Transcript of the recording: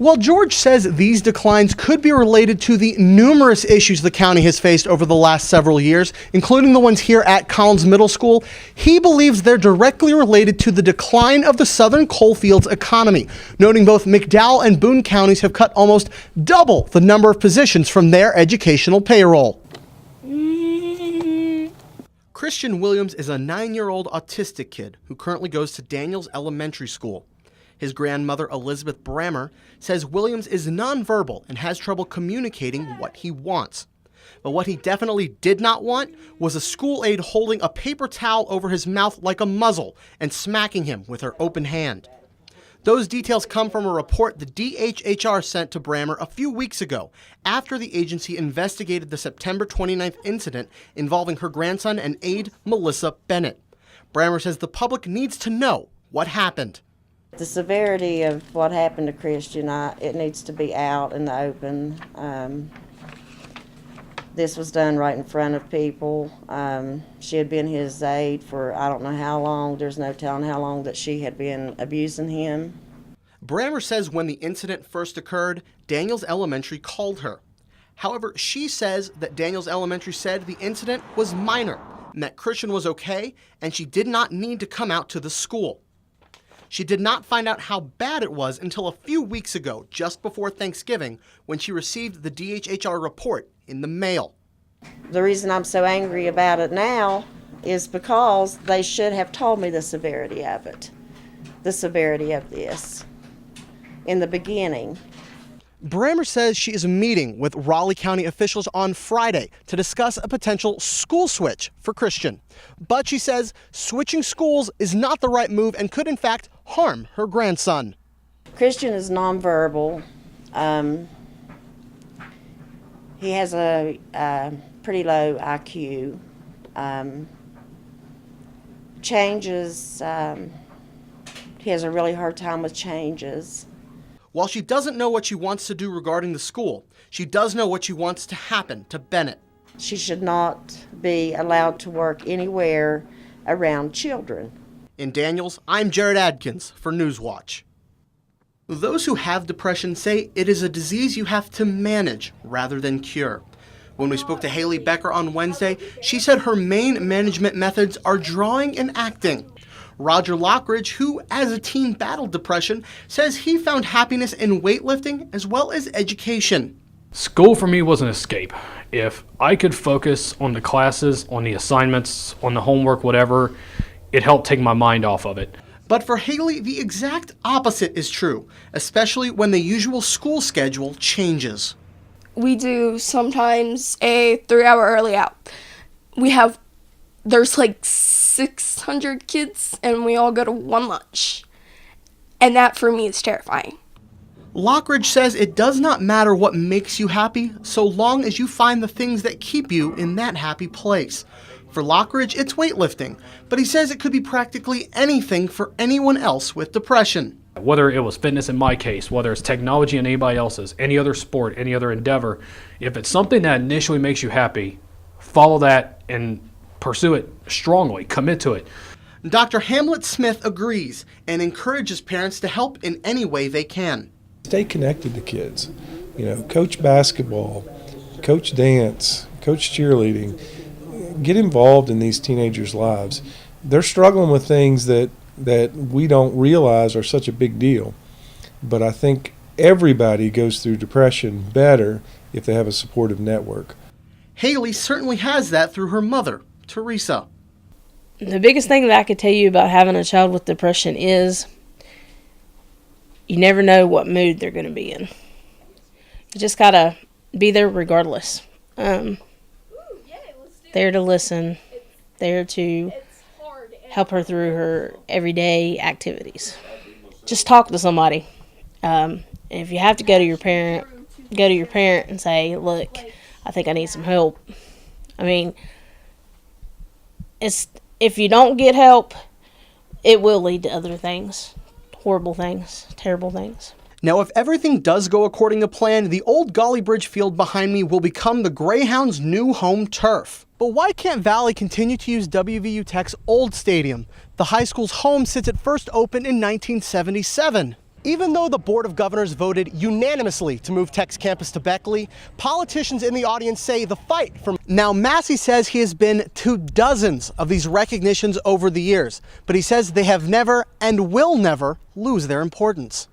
While George says these declines could be related to the numerous issues the county has faced over the last several years, including the ones here at Collins Middle School, he believes they're directly related to the decline of the Southern Coalfields economy, noting both McDowell and Boone counties have cut almost double the number of positions from their educational payroll. Christian Williams is a 9-year-old autistic kid who currently goes to Daniels Elementary School. His grandmother, Elizabeth Brammer, says Williams is nonverbal and has trouble communicating what he wants. But what he definitely did not want was a school aide holding a paper towel over his mouth like a muzzle and smacking him with her open hand. Those details come from a report the DHHR sent to Brammer a few weeks ago after the agency investigated the September 29th incident involving her grandson and aide, Melissa Bennett. Brammer says the public needs to know what happened. The severity of what happened to Christian, it needs to be out in the open. This was done right in front of people. She had been his aide for I don't know how long. There's no telling how long that she had been abusing him. Brammer says when the incident first occurred, Daniels Elementary called her. However, she says that Daniels Elementary said the incident was minor and that Christian was okay and she did not need to come out to the school. She did not find out how bad it was until a few weeks ago, just before Thanksgiving, when she received the DHHR report in the mail. The reason I'm so angry about it now is because they should have told me the severity of it, the severity of this in the beginning. Brammer says she is meeting with Raleigh County officials on Friday to discuss a potential school switch for Christian. But she says switching schools is not the right move and could in fact harm her grandson. Christian is nonverbal. He has a pretty low IQ. Changes, he has a really hard time with changes. While she doesn't know what she wants to do regarding the school, she does know what she wants to happen to Bennett. She should not be allowed to work anywhere around children. In Daniels, I'm Jared Adkins for Newswatch. Those who have depression say it is a disease you have to manage rather than cure. When we spoke to Haley Becker on Wednesday, she said her main management methods are drawing and acting. Roger Lockridge, who as a teen battled depression, says he found happiness in weightlifting as well as education. School for me was an escape. If I could focus on the classes, on the assignments, on the homework, whatever, it helped take my mind off of it. But for Haley, the exact opposite is true, especially when the usual school schedule changes. We do sometimes a 3-hour early out. There's like 600 kids and we all go to one lunch. And that for me is terrifying. Lockridge says it does not matter what makes you happy so long as you find the things that keep you in that happy place. For Lockridge, it's weightlifting, but he says it could be practically anything for anyone else with depression. Whether it was fitness in my case, whether it's technology in anybody else's, any other sport, any other endeavor, if it's something that initially makes you happy, follow that and pursue it strongly, commit to it. Dr. Hamlet Smith agrees and encourages parents to help in any way they can. Stay connected to kids. Coach basketball, coach dance, coach cheerleading. Get involved in these teenagers' lives. They're struggling with things that we don't realize are such a big deal. But I think everybody goes through depression better if they have a supportive network. Haley certainly has that through her mother, Teresa. The biggest thing that I could tell you about having a child with depression is you never know what mood they're going to be in. You just got to be there regardless. There to listen, there to help her through her everyday activities. Just talk to somebody. If you have to go to your parent and say, look, I think I need some help. I mean, if you don't get help, it will lead to other things, horrible things, terrible things. Now, if everything does go according to plan, the old Golly Bridge field behind me will become the Greyhounds' new home turf. But why can't Valley continue to use WVU Tech's old stadium? The high school's home since it first opened in 1977. Even though the Board of Governors voted unanimously to move Tech's campus to Beckley, politicians in the audience say the fight for... Now, Massey says he has been to dozens of these recognitions over the years, but he says they have never and will never lose their importance.